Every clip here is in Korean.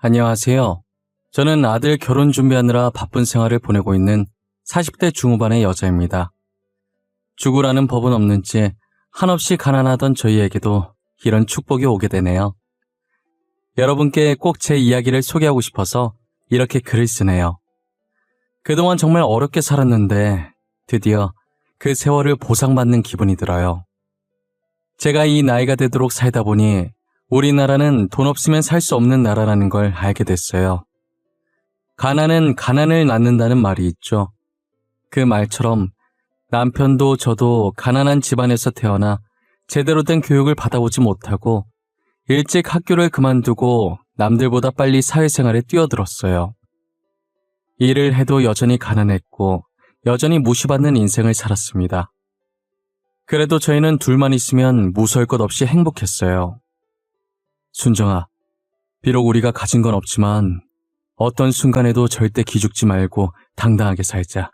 안녕하세요. 저는 아들 결혼 준비하느라 바쁜 생활을 보내고 있는 40대 중후반의 여자입니다. 죽으라는 법은 없는지 한없이 가난하던 저희에게도 이런 축복이 오게 되네요. 여러분께 꼭 제 이야기를 소개하고 싶어서 이렇게 글을 쓰네요. 그동안 정말 어렵게 살았는데 드디어 그 세월을 보상받는 기분이 들어요. 제가 이 나이가 되도록 살다 보니 우리나라는 돈 없으면 살 수 없는 나라라는 걸 알게 됐어요. 가난은 가난을 낳는다는 말이 있죠. 그 말처럼 남편도 저도 가난한 집안에서 태어나 제대로 된 교육을 받아보지 못하고 일찍 학교를 그만두고 남들보다 빨리 사회생활에 뛰어들었어요. 일을 해도 여전히 가난했고 여전히 무시받는 인생을 살았습니다. 그래도 저희는 둘만 있으면 무서울 것 없이 행복했어요. 순정아, 비록 우리가 가진 건 없지만 어떤 순간에도 절대 기죽지 말고 당당하게 살자.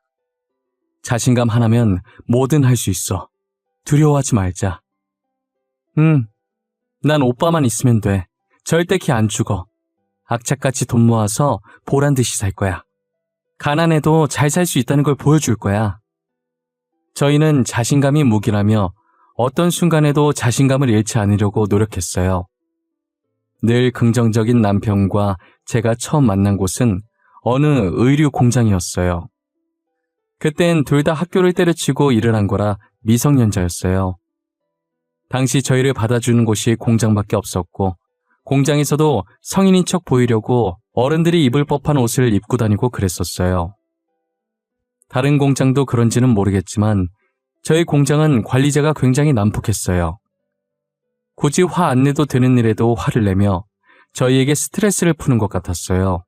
자신감 하나면 뭐든 할 수 있어. 두려워하지 말자. 난 오빠만 있으면 돼. 절대 기 안 죽어. 악착같이 돈 모아서 보란 듯이 살 거야. 가난해도 잘 살 수 있다는 걸 보여줄 거야. 저희는 자신감이 무기라며 어떤 순간에도 자신감을 잃지 않으려고 노력했어요. 늘 긍정적인 남편과 제가 처음 만난 곳은 어느 의류 공장이었어요. 그땐 둘 다 학교를 때려치고 일을 한 거라 미성년자였어요. 당시 저희를 받아주는 곳이 공장밖에 없었고 공장에서도 성인인 척 보이려고 어른들이 입을 법한 옷을 입고 다니고 그랬었어요. 다른 공장도 그런지는 모르겠지만 저희 공장은 관리자가 굉장히 난폭했어요. 굳이 화 안 내도 되는 일에도 화를 내며 저희에게 스트레스를 푸는 것 같았어요.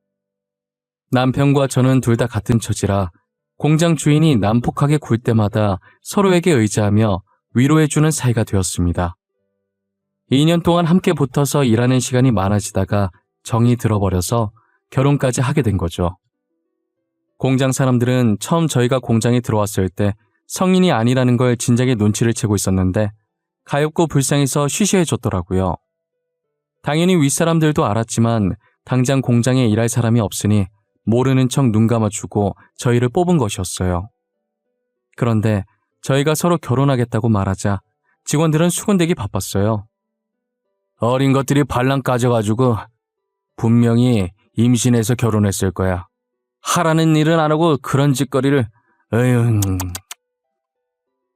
남편과 저는 둘 다 같은 처지라 공장 주인이 난폭하게 굴 때마다 서로에게 의지하며 위로해주는 사이가 되었습니다. 2년 동안 함께 붙어서 일하는 시간이 많아지다가 정이 들어버려서 결혼까지 하게 된 거죠. 공장 사람들은 처음 저희가 공장에 들어왔을 때 성인이 아니라는 걸 진작에 눈치를 채고 있었는데 가엾고 불쌍해서 쉬쉬해줬더라고요. 당연히 윗사람들도 알았지만 당장 공장에 일할 사람이 없으니 모르는 척 눈 감아주고 저희를 뽑은 것이었어요. 그런데 저희가 서로 결혼하겠다고 말하자 직원들은 수군대기 바빴어요. 어린 것들이 발랑 까져가지고 분명히 임신해서 결혼했을 거야. 하라는 일은 안 하고 그런 짓거리를. 에휴.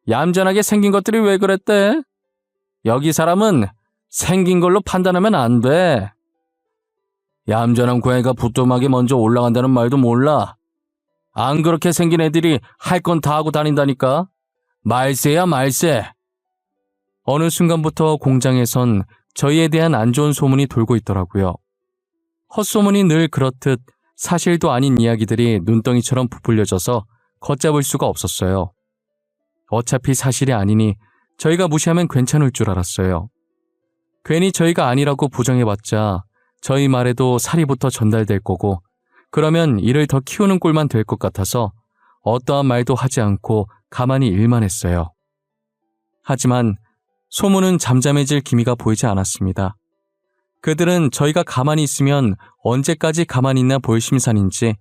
얌전하게 생긴 것들이 왜 그랬대? 여기 사람은 생긴 걸로 판단하면 안 돼. 얌전한 고양이가 부뚜막에 먼저 올라간다는 말도 몰라. 안 그렇게 생긴 애들이 할 건 다 하고 다닌다니까. 말세야 말세. 어느 순간부터 공장에선 저희에 대한 안 좋은 소문이 돌고 있더라고요. 헛소문이 늘 그렇듯 사실도 아닌 이야기들이 눈덩이처럼 부풀려져서 걷잡을 수가 없었어요. 어차피 사실이 아니니 저희가 무시하면 괜찮을 줄 알았어요. 괜히 저희가 아니라고 부정해봤자 저희 말에도 사리부터 전달될 거고 그러면 이를 더 키우는 꼴만 될 것 같아서 어떠한 말도 하지 않고 가만히 일만 했어요. 하지만 소문은 잠잠해질 기미가 보이지 않았습니다. 그들은 저희가 가만히 있으면 언제까지 가만히 있나 볼 심산인지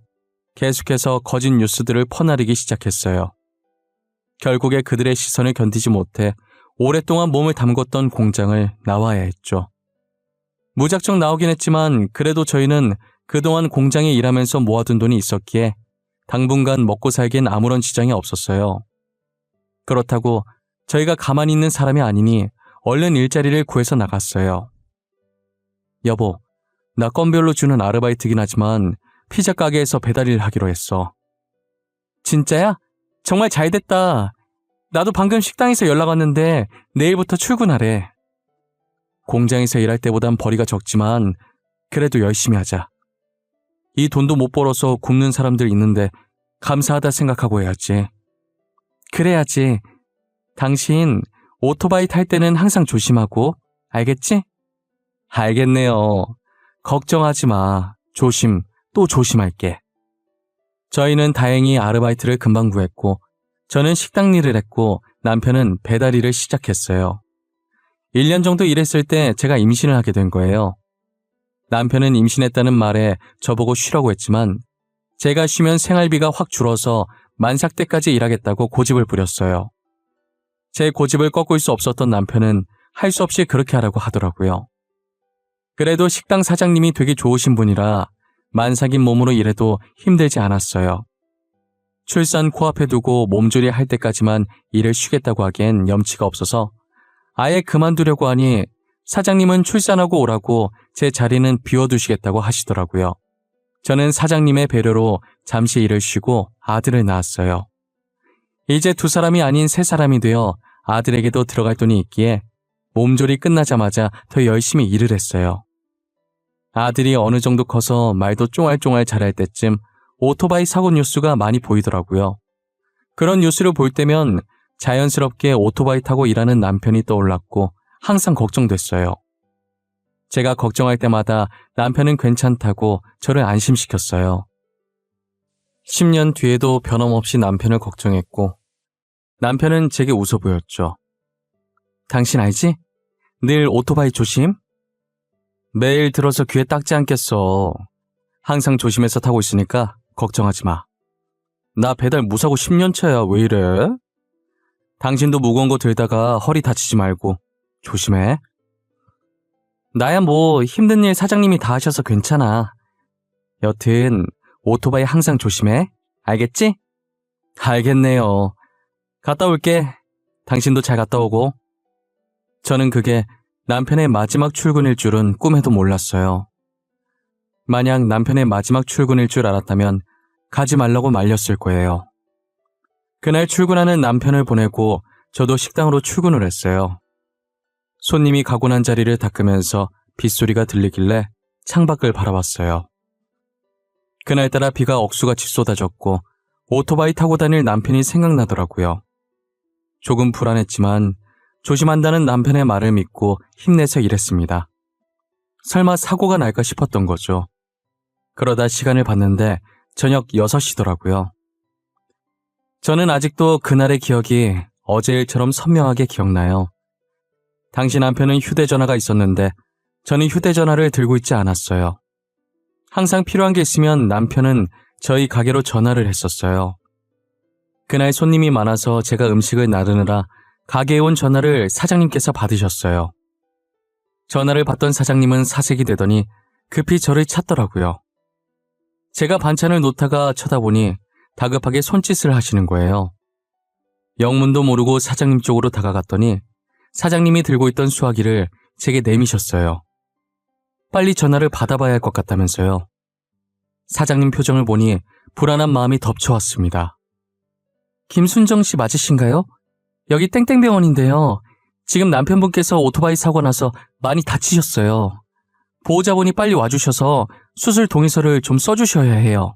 계속해서 거짓 뉴스들을 퍼나르기 시작했어요. 결국에 그들의 시선을 견디지 못해 오랫동안 몸을 담궜던 공장을 나와야 했죠. 무작정 나오긴 했지만 그래도 저희는 그동안 공장에 일하면서 모아둔 돈이 있었기에 당분간 먹고 살기엔 아무런 지장이 없었어요. 그렇다고 저희가 가만히 있는 사람이 아니니 얼른 일자리를 구해서 나갔어요. 여보, 나 건별로 주는 아르바이트긴 하지만 피자 가게에서 배달일 하기로 했어. 진짜야? 정말 잘 됐다. 나도 방금 식당에서 연락 왔는데 내일부터 출근하래. 공장에서 일할 때보단 벌이가 적지만 그래도 열심히 하자. 이 돈도 못 벌어서 굶는 사람들 있는데 감사하다 생각하고 해야지. 그래야지. 당신 오토바이 탈 때는 항상 조심하고, 알겠지? 알겠네요. 걱정하지 마. 조심, 또 조심할게. 저희는 다행히 아르바이트를 금방 구했고 저는 식당 일을 했고 남편은 배달 일을 시작했어요. 1년 정도 일했을 때 제가 임신을 하게 된 거예요. 남편은 임신했다는 말에 저보고 쉬라고 했지만 제가 쉬면 생활비가 확 줄어서 만삭 때까지 일하겠다고 고집을 부렸어요. 제 고집을 꺾을 수 없었던 남편은 할 수 없이 그렇게 하라고 하더라고요. 그래도 식당 사장님이 되게 좋으신 분이라 만삭인 몸으로 일해도 힘들지 않았어요. 출산 코앞에 두고 몸조리 할 때까지만 일을 쉬겠다고 하기엔 염치가 없어서 아예 그만두려고 하니 사장님은 출산하고 오라고 제 자리는 비워두시겠다고 하시더라고요. 저는 사장님의 배려로 잠시 일을 쉬고 아들을 낳았어요. 이제 2사람이 아닌 3사람이 되어 아들에게도 들어갈 돈이 있기에 몸조리 끝나자마자 더 열심히 일을 했어요. 아들이 어느 정도 커서 말도 쫑알쫑알 잘할 때쯤 오토바이 사고 뉴스가 많이 보이더라고요. 그런 뉴스를 볼 때면 자연스럽게 오토바이 타고 일하는 남편이 떠올랐고 항상 걱정됐어요. 제가 걱정할 때마다 남편은 괜찮다고 저를 안심시켰어요. 10년 뒤에도 변함없이 남편을 걱정했고 남편은 제게 웃어 보였죠. 당신 알지? 늘 오토바이 조심? 매일 들어서 귀에 닦지 않겠어. 항상 조심해서 타고 있으니까 걱정하지 마. 나 배달 무사고 10년 차야. 왜 이래? 당신도 무거운 거 들다가 허리 다치지 말고 조심해. 나야 뭐 힘든 일 사장님이 다 하셔서 괜찮아. 여튼 오토바이 항상 조심해. 알겠지? 알겠네요. 갔다 올게. 당신도 잘 갔다 오고. 저는 그게 남편의 마지막 출근일 줄은 꿈에도 몰랐어요. 만약 남편의 마지막 출근일 줄 알았다면 가지 말라고 말렸을 거예요. 그날 출근하는 남편을 보내고 저도 식당으로 출근을 했어요. 손님이 가고 난 자리를 닦으면서 빗소리가 들리길래 창밖을 바라봤어요. 그날따라 비가 억수같이 쏟아졌고 오토바이 타고 다닐 남편이 생각나더라고요. 조금 불안했지만 조심한다는 남편의 말을 믿고 힘내서 일했습니다. 설마 사고가 날까 싶었던 거죠. 그러다 시간을 봤는데 저녁 6시더라고요. 저는 아직도 그날의 기억이 어제 일처럼 선명하게 기억나요. 당시 남편은 휴대전화가 있었는데 저는 휴대전화를 들고 있지 않았어요. 항상 필요한 게 있으면 남편은 저희 가게로 전화를 했었어요. 그날 손님이 많아서 제가 음식을 나르느라 가게에 온 전화를 사장님께서 받으셨어요. 전화를 받던 사장님은 사색이 되더니 급히 저를 찾더라고요. 제가 반찬을 놓다가 쳐다보니 다급하게 손짓을 하시는 거예요. 영문도 모르고 사장님 쪽으로 다가갔더니 사장님이 들고 있던 수화기를 제게 내미셨어요. 빨리 전화를 받아봐야 할 것 같다면서요. 사장님 표정을 보니 불안한 마음이 덮쳐왔습니다. 김순정 씨 맞으신가요? 여기 땡땡병원인데요. 지금 남편분께서 오토바이 사고 나서 많이 다치셨어요. 보호자분이 빨리 와주셔서 수술 동의서를 좀 써주셔야 해요.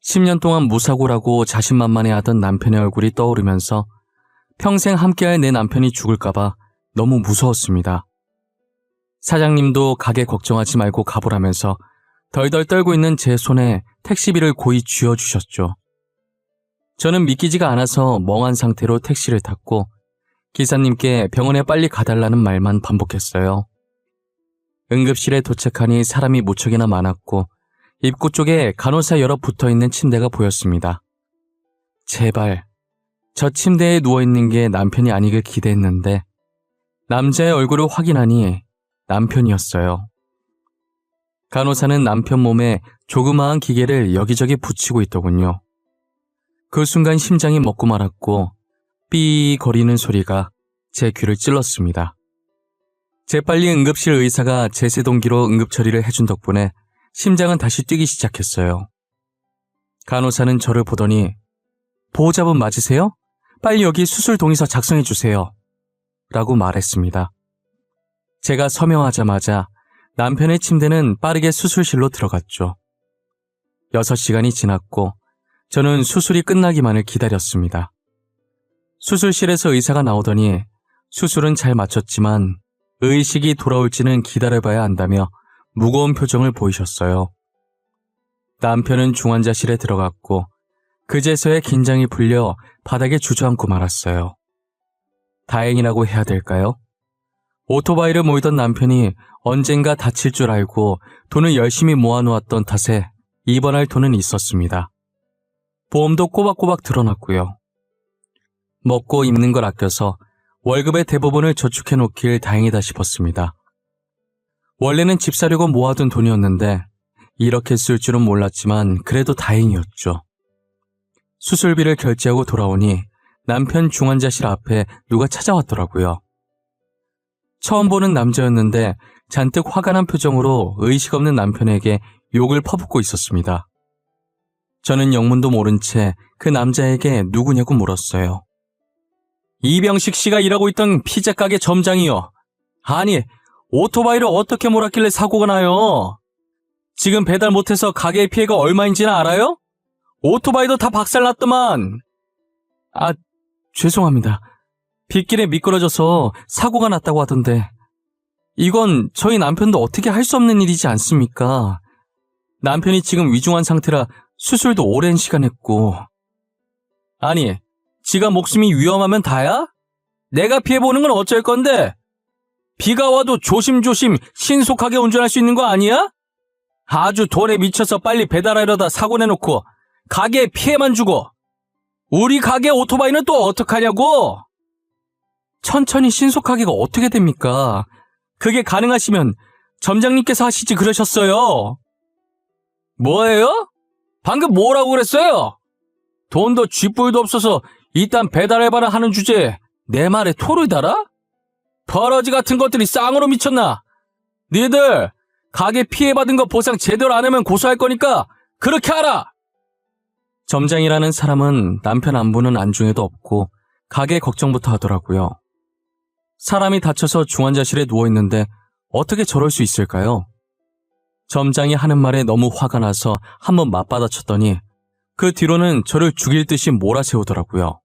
10년 동안 무사고라고 자신만만해하던 남편의 얼굴이 떠오르면서 평생 함께할 내 남편이 죽을까봐 너무 무서웠습니다. 사장님도 가게 걱정하지 말고 가보라면서 덜덜 떨고 있는 제 손에 택시비를 고이 쥐어주셨죠. 저는 믿기지가 않아서 멍한 상태로 택시를 탔고 기사님께 병원에 빨리 가달라는 말만 반복했어요. 응급실에 도착하니 사람이 무척이나 많았고 입구 쪽에 간호사 여러 붙어있는 침대가 보였습니다. 제발 저 침대에 누워있는 게 남편이 아니길 기대했는데 남자의 얼굴을 확인하니 남편이었어요. 간호사는 남편 몸에 조그마한 기계를 여기저기 붙이고 있더군요. 그 순간 심장이 멎고 말았고 삐 거리는 소리가 제 귀를 찔렀습니다. 재빨리 응급실 의사가 제세동기로 응급처리를 해준 덕분에 심장은 다시 뛰기 시작했어요. 간호사는 저를 보더니 보호자분 맞으세요? 빨리 여기 수술 동의서 작성해 주세요. 라고 말했습니다. 제가 서명하자마자 남편의 침대는 빠르게 수술실로 들어갔죠. 6시간이 지났고 저는 수술이 끝나기만을 기다렸습니다. 수술실에서 의사가 나오더니 수술은 잘 마쳤지만 의식이 돌아올지는 기다려봐야 한다며 무거운 표정을 보이셨어요. 남편은 중환자실에 들어갔고 그제서야 긴장이 풀려 바닥에 주저앉고 말았어요. 다행이라고 해야 될까요? 오토바이를 몰던 남편이 언젠가 다칠 줄 알고 돈을 열심히 모아놓았던 탓에 입원할 돈은 있었습니다. 보험도 꼬박꼬박 들어놨고요. 먹고 입는 걸 아껴서 월급의 대부분을 저축해놓길 다행이다 싶었습니다. 원래는 집 사려고 모아둔 돈이었는데 이렇게 쓸 줄은 몰랐지만 그래도 다행이었죠. 수술비를 결제하고 돌아오니 남편 중환자실 앞에 누가 찾아왔더라고요. 처음 보는 남자였는데 잔뜩 화가 난 표정으로 의식 없는 남편에게 욕을 퍼붓고 있었습니다. 저는 영문도 모른 채 그 남자에게 누구냐고 물었어요. 이병식 씨가 일하고 있던 피자 가게 점장이요. 아니, 오토바이를 어떻게 몰았길래 사고가 나요? 지금 배달 못해서 가게의 피해가 얼마인지는 알아요? 오토바이도 다 박살났더만. 아, 죄송합니다. 빗길에 미끄러져서 사고가 났다고 하던데. 이건 저희 남편도 어떻게 할 수 없는 일이지 않습니까? 남편이 지금 위중한 상태라 수술도 오랜 시간 했고. 아니, 지가 목숨이 위험하면 다야? 내가 피해보는 건 어쩔 건데? 비가 와도 조심조심 신속하게 운전할 수 있는 거 아니야? 아주 돈에 미쳐서 빨리 배달하려다 사고 내놓고 가게에 피해만 주고. 우리 가게 오토바이는 또 어떡하냐고? 천천히 신속하게가 어떻게 됩니까? 그게 가능하시면 점장님께서 하시지 그러셨어요. 뭐예요? 방금 뭐라고 그랬어요? 돈도 쥐뿔도 없어서 일단 배달해봐라 하는 주제에 내 말에 토를 달아? 버러지 같은 것들이 쌍으로 미쳤나? 니들 가게 피해받은 거 보상 제대로 안 하면 고소할 거니까 그렇게 하라! 점장이라는 사람은 남편 안부는 안중에도 없고 가게 걱정부터 하더라고요. 사람이 다쳐서 중환자실에 누워있는데 어떻게 저럴 수 있을까요? 점장이 하는 말에 너무 화가 나서 한번 맞받아쳤더니 그 뒤로는 저를 죽일 듯이 몰아세우더라고요.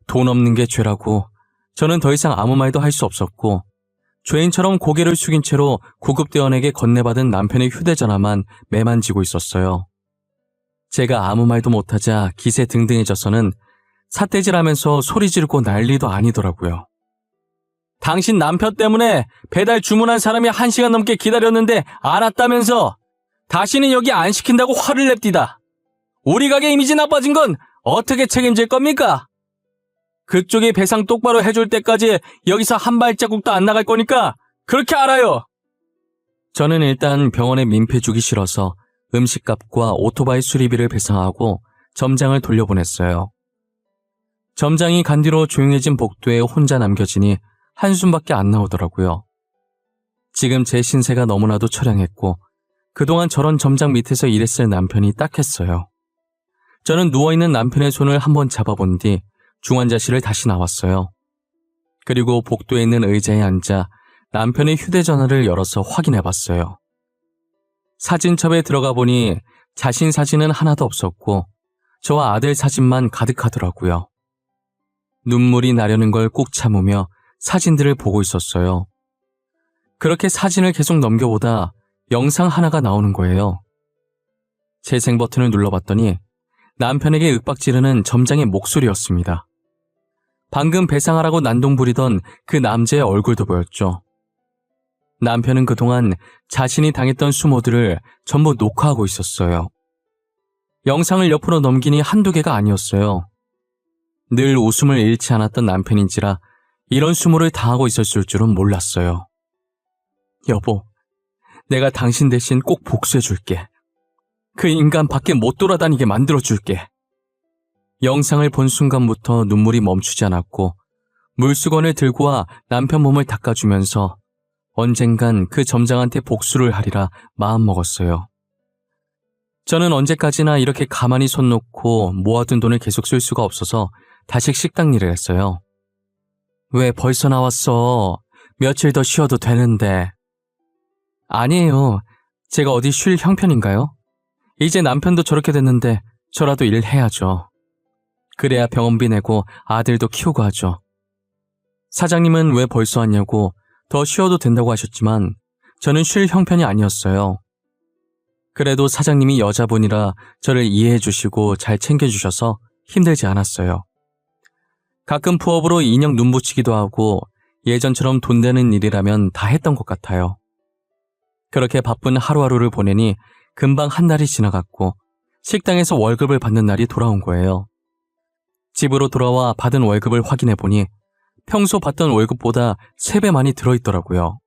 돈 없는 게 죄라고 저는 더 이상 아무 말도 할 수 없었고 죄인처럼 고개를 숙인 채로 구급대원에게 건네받은 남편의 휴대전화만 매만지고 있었어요. 제가 아무 말도 못하자 기세등등해져서는 삿대질하면서 소리 지르고 난리도 아니더라고요. 당신 남편 때문에 배달 주문한 사람이 1시간 넘게 기다렸는데 안 왔다면서 다시는 여기 안 시킨다고 화를 냅디다. 우리 가게 이미지 나빠진 건 어떻게 책임질 겁니까? 그쪽이 배상 똑바로 해줄 때까지 여기서 한 발자국도 안 나갈 거니까 그렇게 알아요. 저는 일단 병원에 민폐 주기 싫어서 음식값과 오토바이 수리비를 배상하고 점장을 돌려보냈어요. 점장이 간 뒤로 조용해진 복도에 혼자 남겨지니 한숨밖에 안 나오더라고요. 지금 제 신세가 너무나도 처량했고 그동안 저런 점장 밑에서 일했을 남편이 딱했어요. 저는 누워있는 남편의 손을 한번 잡아본 뒤 중환자실을 다시 나왔어요. 그리고 복도에 있는 의자에 앉아 남편의 휴대전화를 열어서 확인해봤어요. 사진첩에 들어가 보니 자신 사진은 하나도 없었고 저와 아들 사진만 가득하더라고요. 눈물이 나려는 걸 꾹 참으며 사진들을 보고 있었어요. 그렇게 사진을 계속 넘겨보다 영상 하나가 나오는 거예요. 재생 버튼을 눌러봤더니 남편에게 윽박지르는 점장의 목소리였습니다. 방금 배상하라고 난동 부리던 그 남자의 얼굴도 보였죠. 남편은 그동안 자신이 당했던 수모들을 전부 녹화하고 있었어요. 영상을 옆으로 넘기니 한두 개가 아니었어요. 늘 웃음을 잃지 않았던 남편인지라 이런 수모를 당하고 있었을 줄은 몰랐어요. 여보, 내가 당신 대신 꼭 복수해줄게. 그 인간 밖에 못 돌아다니게 만들어줄게. 영상을 본 순간부터 눈물이 멈추지 않았고 물수건을 들고 와 남편 몸을 닦아주면서 언젠간 그 점장한테 복수를 하리라 마음먹었어요. 저는 언제까지나 이렇게 가만히 손 놓고 모아둔 돈을 계속 쓸 수가 없어서 다시 식당 일을 했어요. 왜 벌써 나왔어? 며칠 더 쉬어도 되는데. 아니에요. 제가 어디 쉴 형편인가요? 이제 남편도 저렇게 됐는데 저라도 일을 해야죠. 그래야 병원비 내고 아들도 키우고 하죠. 사장님은 왜 벌써 왔냐고 더 쉬어도 된다고 하셨지만 저는 쉴 형편이 아니었어요. 그래도 사장님이 여자분이라 저를 이해해 주시고 잘 챙겨주셔서 힘들지 않았어요. 가끔 부업으로 인형 눈 붙이기도 하고 예전처럼 돈 되는 일이라면 다 했던 것 같아요. 그렇게 바쁜 하루하루를 보내니 금방 한 달이 지나갔고 식당에서 월급을 받는 날이 돌아온 거예요. 집으로 돌아와 받은 월급을 확인해 보니 평소 받던 월급보다 3배 많이 들어있더라고요.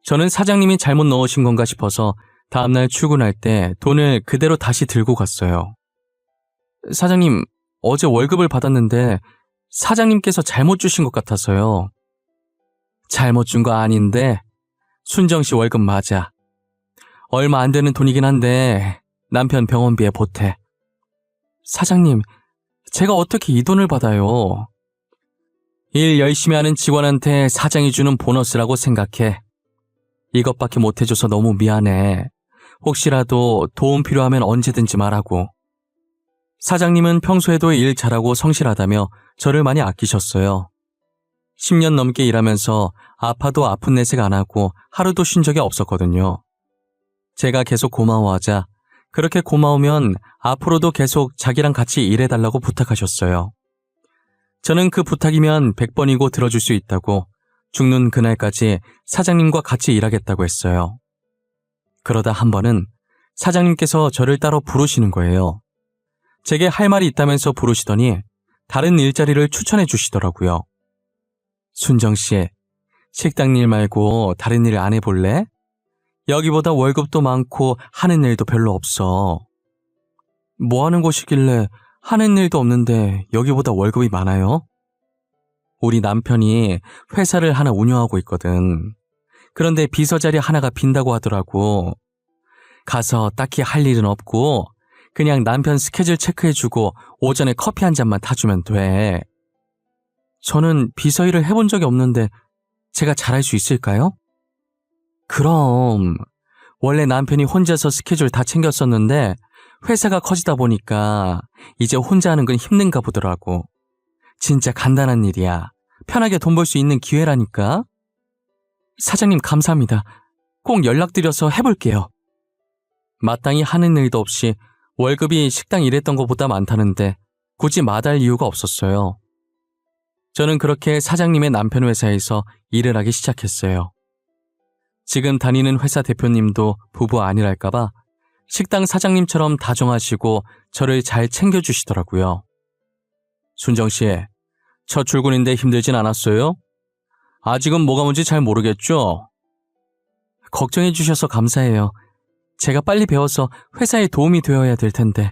저는 사장님이 잘못 넣으신 건가 싶어서 다음날 출근할 때 돈을 그대로 다시 들고 갔어요. 사장님, 어제 월급을 받았는데 사장님께서 잘못 주신 것 같아서요. 잘못 준 거 아닌데 순정 씨 월급 맞아. 얼마 안 되는 돈이긴 한데 남편 병원비에 보태. 사장님, 제가 어떻게 이 돈을 받아요? 일 열심히 하는 직원한테 사장이 주는 보너스라고 생각해. 이것밖에 못 해줘서 너무 미안해. 혹시라도 도움 필요하면 언제든지 말하고. 사장님은 평소에도 일 잘하고 성실하다며 저를 많이 아끼셨어요. 10년 넘게 일하면서 아파도 아픈 내색 안 하고 하루도 쉰 적이 없었거든요. 제가 계속 고마워하자 그렇게 고마우면 앞으로도 계속 자기랑 같이 일해달라고 부탁하셨어요. 저는 그 부탁이면 100번이고 들어줄 수 있다고 죽는 그날까지 사장님과 같이 일하겠다고 했어요. 그러다 한 번은 사장님께서 저를 따로 부르시는 거예요. 제게 할 말이 있다면서 부르시더니 다른 일자리를 추천해 주시더라고요. 순정 씨, 식당 일 말고 다른 일 안 해볼래? 여기보다 월급도 많고 하는 일도 별로 없어. 뭐 하는 곳이길래 하는 일도 없는데 여기보다 월급이 많아요? 우리 남편이 회사를 하나 운영하고 있거든. 그런데 비서 자리 하나가 빈다고 하더라고. 가서 딱히 할 일은 없고 그냥 남편 스케줄 체크해주고 오전에 커피 한 잔만 타주면 돼. 저는 비서 일을 해본 적이 없는데 제가 잘할 수 있을까요? 그럼 원래 남편이 혼자서 스케줄 다 챙겼었는데 회사가 커지다 보니까 이제 혼자 하는 건 힘든가 보더라고. 진짜 간단한 일이야. 편하게 돈 벌 수 있는 기회라니까. 사장님 감사합니다. 꼭 연락드려서 해볼게요. 마땅히 하는 일도 없이 월급이 식당 일했던 것보다 많다는데 굳이 마다할 이유가 없었어요. 저는 그렇게 사장님의 남편 회사에서 일을 하기 시작했어요. 지금 다니는 회사 대표님도 부부 아니랄까봐 식당 사장님처럼 다정하시고 저를 잘 챙겨주시더라고요. 순정씨, 첫 출근인데 힘들진 않았어요? 아직은 뭐가 뭔지 잘 모르겠죠? 걱정해 주셔서 감사해요. 제가 빨리 배워서 회사에 도움이 되어야 될 텐데.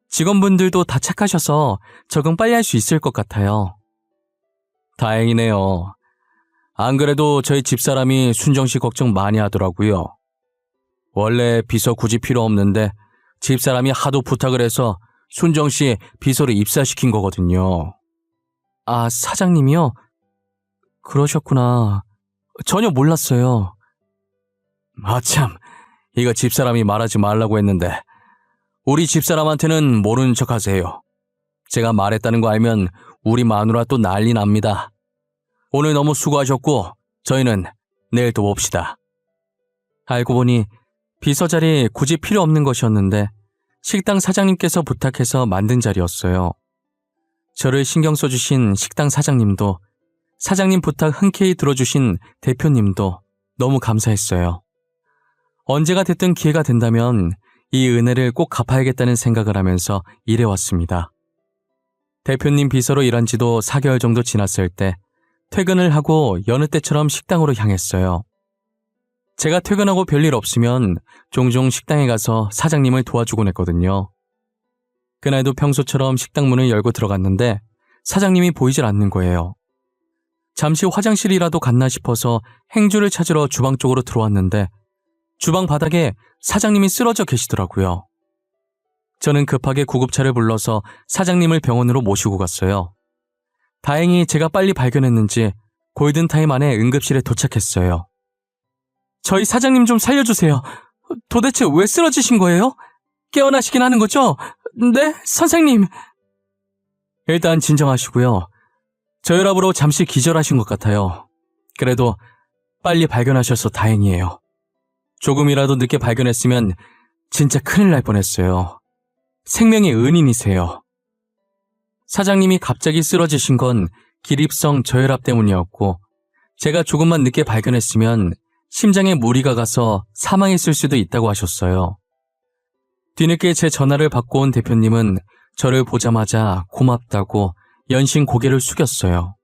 직원분들도 다 착하셔서 적응 빨리 할 수 있을 것 같아요. 다행이네요. 안 그래도 저희 집사람이 순정씨 걱정 많이 하더라고요. 원래 비서 굳이 필요 없는데 집사람이 하도 부탁을 해서 순정씨 비서를 입사시킨 거거든요. 아, 사장님이요? 그러셨구나. 전혀 몰랐어요. 아참, 이거 집사람이 말하지 말라고 했는데 우리 집사람한테는 모르는 척 하세요. 제가 말했다는 거 알면 우리 마누라 또 난리 납니다. 오늘 너무 수고하셨고 저희는 내일 또 봅시다. 알고 보니 비서 자리 굳이 필요 없는 것이었는데 식당 사장님께서 부탁해서 만든 자리였어요. 저를 신경 써주신 식당 사장님도 사장님 부탁 흔쾌히 들어주신 대표님도 너무 감사했어요. 언제가 됐든 기회가 된다면 이 은혜를 꼭 갚아야겠다는 생각을 하면서 일해왔습니다. 대표님 비서로 일한 지도 4개월 정도 지났을 때 퇴근을 하고 여느 때처럼 식당으로 향했어요. 제가 퇴근하고 별일 없으면 종종 식당에 가서 사장님을 도와주곤 했거든요. 그날도 평소처럼 식당 문을 열고 들어갔는데 사장님이 보이질 않는 거예요. 잠시 화장실이라도 갔나 싶어서 행주를 찾으러 주방 쪽으로 들어왔는데 주방 바닥에 사장님이 쓰러져 계시더라고요. 저는 급하게 구급차를 불러서 사장님을 병원으로 모시고 갔어요. 다행히 제가 빨리 발견했는지 골든타임 안에 응급실에 도착했어요. 저희 사장님 좀 살려주세요. 도대체 왜 쓰러지신 거예요? 깨어나시긴 하는 거죠? 네, 선생님. 일단 진정하시고요. 저혈압으로 잠시 기절하신 것 같아요. 그래도 빨리 발견하셔서 다행이에요. 조금이라도 늦게 발견했으면 진짜 큰일 날 뻔했어요. 생명의 은인이세요. 사장님이 갑자기 쓰러지신 건 기립성 저혈압 때문이었고 제가 조금만 늦게 발견했으면 심장에 무리가 가서 사망했을 수도 있다고 하셨어요. 뒤늦게 제 전화를 받고 온 대표님은 저를 보자마자 고맙다고 연신 고개를 숙였어요.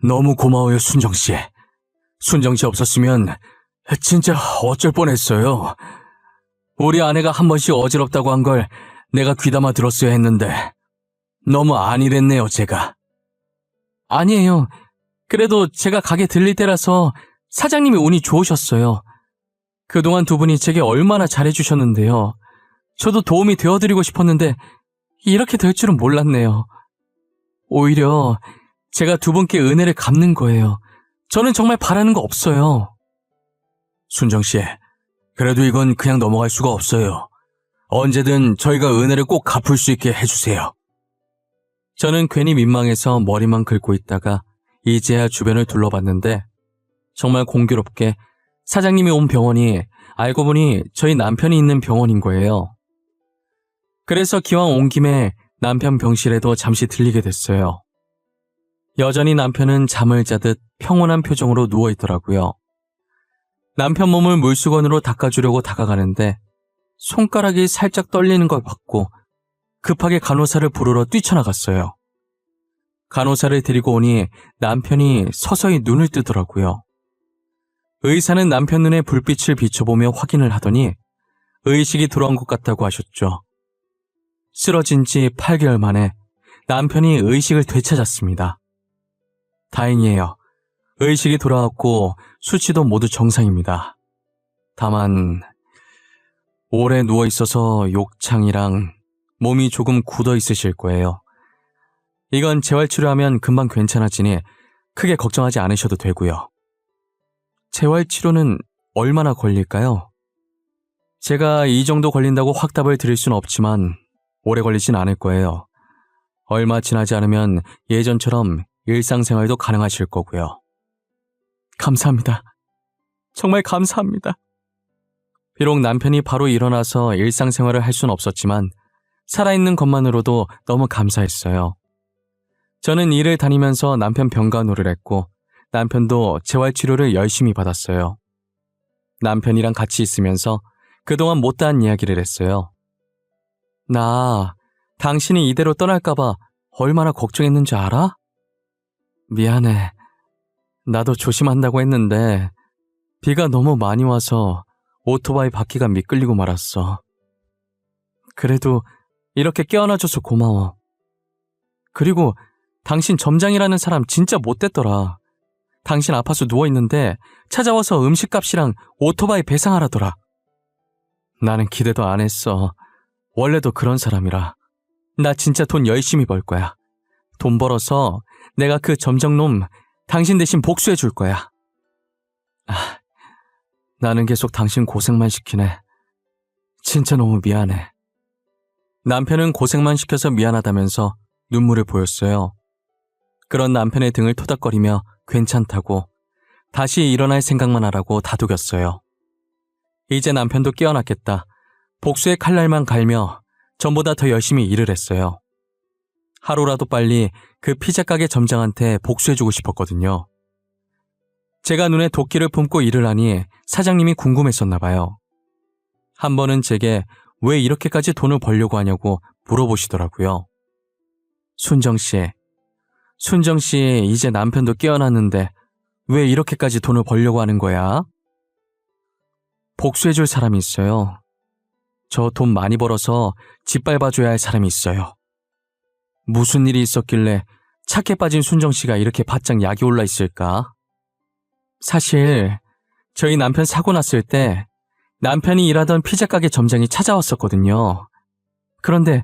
너무 고마워요, 순정씨. 순정씨 없었으면 진짜 어쩔 뻔했어요. 우리 아내가 한 번씩 어지럽다고 한 걸 내가 귀담아 들었어야 했는데 너무 안일했네요, 제가. 아니에요. 그래도 제가 가게 들릴 때라서 사장님이 운이 좋으셨어요. 그동안 두 분이 제게 얼마나 잘해주셨는데요. 저도 도움이 되어드리고 싶었는데 이렇게 될 줄은 몰랐네요. 오히려 제가 두 분께 은혜를 갚는 거예요. 저는 정말 바라는 거 없어요. 순정씨, 그래도 이건 그냥 넘어갈 수가 없어요. 언제든 저희가 은혜를 꼭 갚을 수 있게 해주세요. 저는 괜히 민망해서 머리만 긁고 있다가 이제야 주변을 둘러봤는데 정말 공교롭게 사장님이 온 병원이 알고 보니 저희 남편이 있는 병원인 거예요. 그래서 기왕 온 김에 남편 병실에도 잠시 들리게 됐어요. 여전히 남편은 잠을 자듯 평온한 표정으로 누워있더라고요. 남편 몸을 물수건으로 닦아주려고 다가가는데 손가락이 살짝 떨리는 걸 봤고 급하게 간호사를 부르러 뛰쳐나갔어요. 간호사를 데리고 오니 남편이 서서히 눈을 뜨더라고요. 의사는 남편 눈에 불빛을 비춰보며 확인을 하더니 의식이 돌아온 것 같다고 하셨죠. 쓰러진 지 8개월 만에 남편이 의식을 되찾았습니다. 다행이에요. 의식이 돌아왔고 수치도 모두 정상입니다. 다만 오래 누워있어서 욕창이랑 몸이 조금 굳어 있으실 거예요. 이건 재활치료하면 금방 괜찮아지니 크게 걱정하지 않으셔도 되고요. 재활치료는 얼마나 걸릴까요? 제가 이 정도 걸린다고 확답을 드릴 수는 없지만 오래 걸리진 않을 거예요. 얼마 지나지 않으면 예전처럼 일상생활도 가능하실 거고요. 감사합니다. 정말 감사합니다. 비록 남편이 바로 일어나서 일상생활을 할 수는 없었지만 살아있는 것만으로도 너무 감사했어요. 저는 일을 다니면서 남편 병간호를 했고 남편도 재활치료를 열심히 받았어요. 남편이랑 같이 있으면서 그동안 못다한 이야기를 했어요. 나 당신이 이대로 떠날까봐 얼마나 걱정했는지 알아? 미안해. 나도 조심한다고 했는데 비가 너무 많이 와서 오토바이 바퀴가 미끌리고 말았어. 그래도 이렇게 깨어나줘서 고마워. 그리고 당신 점장이라는 사람 진짜 못됐더라. 당신 아파서 누워있는데 찾아와서 음식값이랑 오토바이 배상하라더라. 나는 기대도 안 했어. 원래도 그런 사람이라. 나 진짜 돈 열심히 벌 거야. 돈 벌어서 내가 그 점장놈 당신 대신 복수해 줄 거야. 나는 계속 당신 고생만 시키네. 진짜 너무 미안해. 남편은 고생만 시켜서 미안하다면서 눈물을 보였어요. 그런 남편의 등을 토닥거리며 괜찮다고 다시 일어날 생각만 하라고 다독였어요. 이제 남편도 깨어났겠다. 복수의 칼날만 갈며 전보다 더 열심히 일을 했어요. 하루라도 빨리 그 피자 가게 점장한테 복수해주고 싶었거든요. 제가 눈에 도끼를 품고 일을 하니 사장님이 궁금했었나 봐요. 한 번은 제게 왜 이렇게까지 돈을 벌려고 하냐고 물어보시더라고요. 순정씨, 이제 남편도 깨어났는데 왜 이렇게까지 돈을 벌려고 하는 거야? 복수해줄 사람이 있어요. 저 돈 많이 벌어서 짓밟아줘야 할 사람이 있어요. 무슨 일이 있었길래 착해 빠진 순정씨가 이렇게 바짝 약이 올라 있을까? 사실 저희 남편 사고 났을 때 남편이 일하던 피자 가게 점장이 찾아왔었거든요. 그런데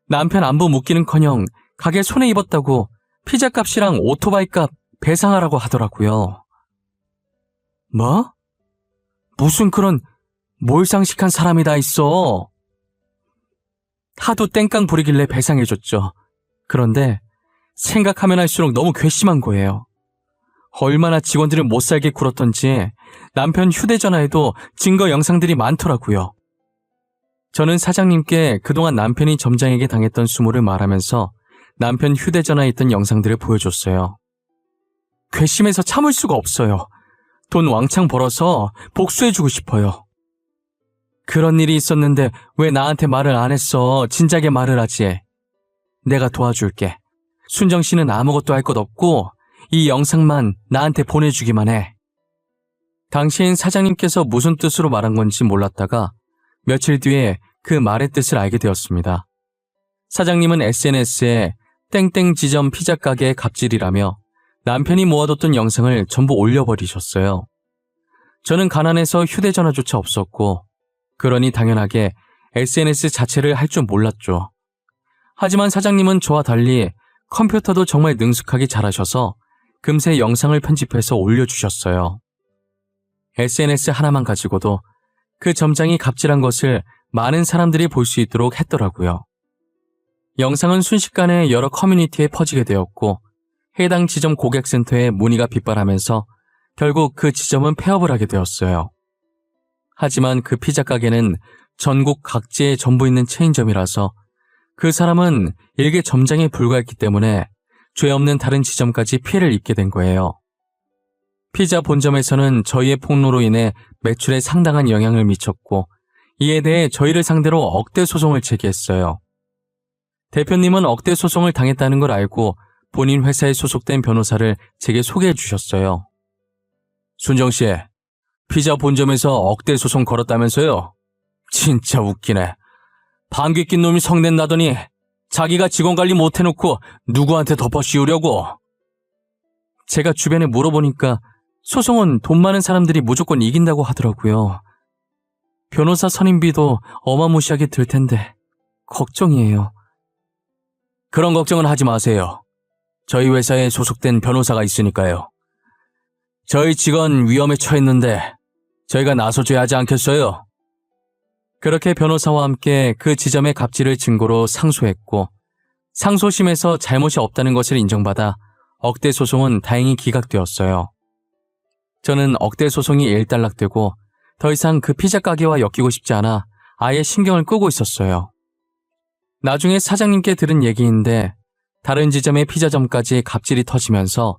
남편 안부 묻기는커녕 가게 손해 입었다고 피자 값이랑 오토바이 값 배상하라고 하더라고요. 뭐? 무슨 그런 몰상식한 사람이 다 있어. 하도 땡깡 부리길래 배상해줬죠. 그런데 생각하면 할수록 너무 괘씸한 거예요. 얼마나 직원들을 못살게 굴었던지 남편 휴대전화에도 증거 영상들이 많더라고요. 저는 사장님께 그동안 남편이 점장에게 당했던 수모를 말하면서 남편 휴대전화에 있던 영상들을 보여줬어요. 괘씸해서 참을 수가 없어요. 돈 왕창 벌어서 복수해주고 싶어요. 그런 일이 있었는데 왜 나한테 말을 안 했어? 진작에 말을 하지. 내가 도와줄게. 순정 씨는 아무것도 할 것 없고 이 영상만 나한테 보내주기만 해. 당시엔 사장님께서 무슨 뜻으로 말한 건지 몰랐다가 며칠 뒤에 그 말의 뜻을 알게 되었습니다. 사장님은 SNS에 땡땡 지점 피자 가게의 갑질이라며 남편이 모아뒀던 영상을 전부 올려버리셨어요. 저는 가난해서 휴대전화조차 없었고 그러니 당연하게 SNS 자체를 할 줄 몰랐죠. 하지만 사장님은 저와 달리 컴퓨터도 정말 능숙하게 잘하셔서 금세 영상을 편집해서 올려주셨어요. SNS 하나만 가지고도 그 점장이 갑질한 것을 많은 사람들이 볼 수 있도록 했더라고요. 영상은 순식간에 여러 커뮤니티에 퍼지게 되었고 해당 지점 고객센터에 문의가 빗발하면서 결국 그 지점은 폐업을 하게 되었어요. 하지만 그 피자 가게는 전국 각지에 전부 있는 체인점이라서 그 사람은 일개 점장에 불과했기 때문에 죄 없는 다른 지점까지 피해를 입게 된 거예요. 피자 본점에서는 저희의 폭로로 인해 매출에 상당한 영향을 미쳤고 이에 대해 저희를 상대로 억대 소송을 제기했어요. 대표님은 억대 소송을 당했다는 걸 알고 본인 회사에 소속된 변호사를 제게 소개해 주셨어요. 순정 씨, 피자 본점에서 억대 소송 걸었다면서요? 진짜 웃기네. 방귀 낀 놈이 성낸 나더니 자기가 직원 관리 못 해놓고 누구한테 덮어씌우려고. 제가 주변에 물어보니까 소송은 돈 많은 사람들이 무조건 이긴다고 하더라고요. 변호사 선임비도 어마무시하게 들 텐데 걱정이에요. 그런 걱정은 하지 마세요. 저희 회사에 소속된 변호사가 있으니까요. 저희 직원 위험에 처했는데 저희가 나서줘야 하지 않겠어요? 그렇게 변호사와 함께 그 지점의 갑질을 증거로 상소했고 상소심에서 잘못이 없다는 것을 인정받아 억대 소송은 다행히 기각되었어요. 저는 억대 소송이 일단락되고 더 이상 그 피자 가게와 엮이고 싶지 않아 아예 신경을 끄고 있었어요. 나중에 사장님께 들은 얘기인데 다른 지점의 피자점까지 갑질이 터지면서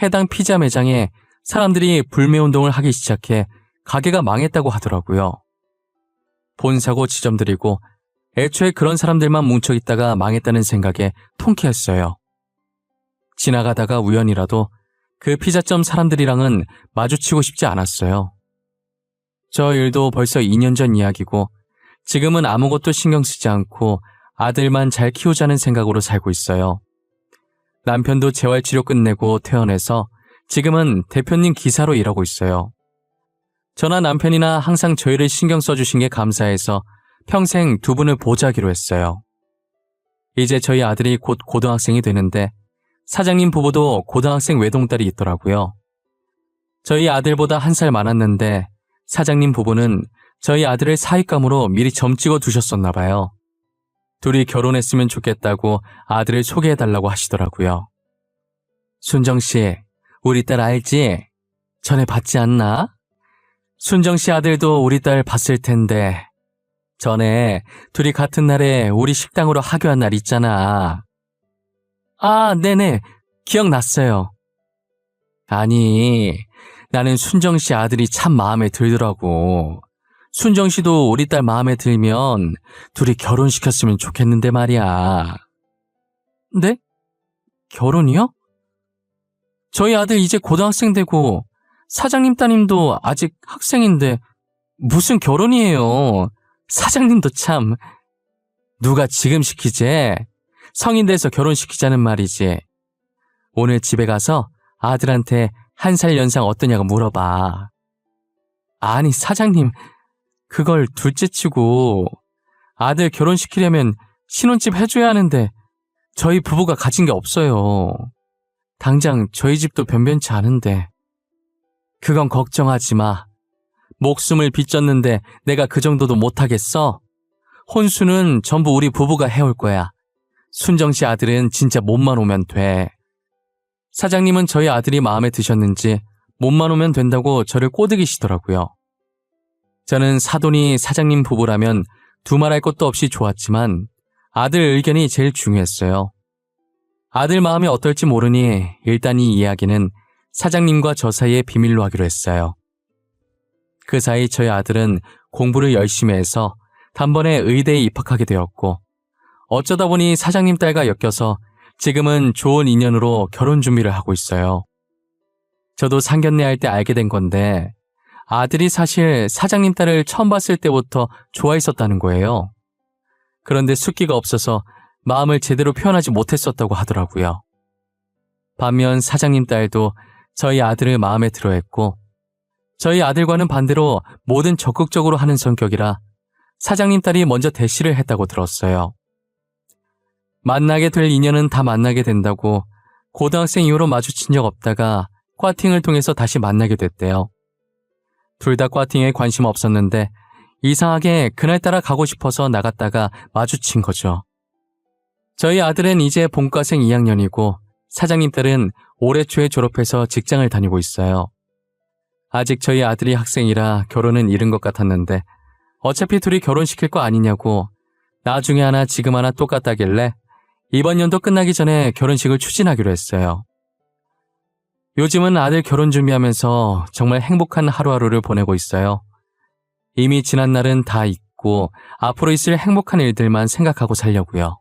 해당 피자 매장에 사람들이 불매운동을 하기 시작해 가게가 망했다고 하더라고요. 본사고 지점들이고 애초에 그런 사람들만 뭉쳐있다가 망했다는 생각에 통쾌했어요. 지나가다가 우연이라도 그 피자점 사람들이랑은 마주치고 싶지 않았어요. 저 일도 벌써 2년 전 이야기고 지금은 아무것도 신경 쓰지 않고 아들만 잘 키우자는 생각으로 살고 있어요. 남편도 재활치료 끝내고 퇴원해서 지금은 대표님 기사로 일하고 있어요. 저나 남편이나 항상 저희를 신경 써주신 게 감사해서 평생 두 분을 보자기로 했어요. 이제 저희 아들이 곧 고등학생이 되는데 사장님 부부도 고등학생 외동딸이 있더라고요. 저희 아들보다 1살 많았는데 사장님 부부는 저희 아들을 사윗감으로 미리 점 찍어 두셨었나 봐요. 둘이 결혼했으면 좋겠다고 아들을 소개해달라고 하시더라고요. 순정씨, 우리 딸 알지? 전에 봤지 않나? 순정씨 아들도 우리 딸 봤을 텐데 전에 둘이 같은 날에 우리 식당으로 하교한 날 있잖아. 아, 네네. 기억났어요. 아니, 나는 순정씨 아들이 참 마음에 들더라고. 순정씨도 우리 딸 마음에 들면 둘이 결혼시켰으면 좋겠는데 말이야. 네? 결혼이요? 저희 아들 이제 고등학생 되고 사장님 따님도 아직 학생인데 무슨 결혼이에요. 사장님도 참. 누가 지금 시키지? 성인 돼서 결혼시키자는 말이지. 오늘 집에 가서 아들한테 1살 연상 어떠냐고 물어봐. 아니 사장님, 그걸 둘째치고 아들 결혼시키려면 신혼집 해줘야 하는데 저희 부부가 가진 게 없어요. 당장 저희 집도 변변치 않은데. 그건 걱정하지 마. 목숨을 빚졌는데 내가 그 정도도 못하겠어? 혼수는 전부 우리 부부가 해올 거야. 순정씨 아들은 진짜 몸만 오면 돼. 사장님은 저희 아들이 마음에 드셨는지 몸만 오면 된다고 저를 꼬드기시더라고요. 저는 사돈이 사장님 부부라면 두말할 것도 없이 좋았지만 아들 의견이 제일 중요했어요. 아들 마음이 어떨지 모르니 일단 이 이야기는 사장님과 저 사이에 비밀로 하기로 했어요. 그 사이 저희 아들은 공부를 열심히 해서 단번에 의대에 입학하게 되었고, 어쩌다 보니 사장님 딸과 엮여서 지금은 좋은 인연으로 결혼 준비를 하고 있어요. 저도 상견례 할 때 알게 된 건데, 아들이 사실 사장님 딸을 처음 봤을 때부터 좋아했었다는 거예요. 그런데 숫기가 없어서 마음을 제대로 표현하지 못했었다고 하더라고요. 반면 사장님 딸도 저희 아들을 마음에 들어했고, 저희 아들과는 반대로 뭐든 적극적으로 하는 성격이라 사장님 딸이 먼저 대시를 했다고 들었어요. 만나게 될 인연은 다 만나게 된다고 고등학생 이후로 마주친 적 없다가 꽈팅을 통해서 다시 만나게 됐대요. 둘 다 꽈팅에 관심 없었는데 이상하게 그날따라 가고 싶어서 나갔다가 마주친 거죠. 저희 아들은 이제 본과생 2학년이고 사장님 딸은 올해 초에 졸업해서 직장을 다니고 있어요. 아직 저희 아들이 학생이라 결혼은 이른 것 같았는데 어차피 둘이 결혼시킬 거 아니냐고 나중에 하나 지금 하나 똑같다길래 이번 연도 끝나기 전에 결혼식을 추진하기로 했어요. 요즘은 아들 결혼 준비하면서 정말 행복한 하루하루를 보내고 있어요. 이미 지난 날은 다 잊고 앞으로 있을 행복한 일들만 생각하고 살려고요.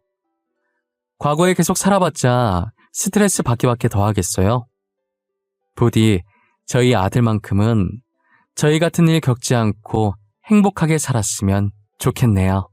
과거에 계속 살아봤자 스트레스 받기밖에 더 하겠어요. 부디 저희 아들만큼은 저희 같은 일 겪지 않고 행복하게 살았으면 좋겠네요.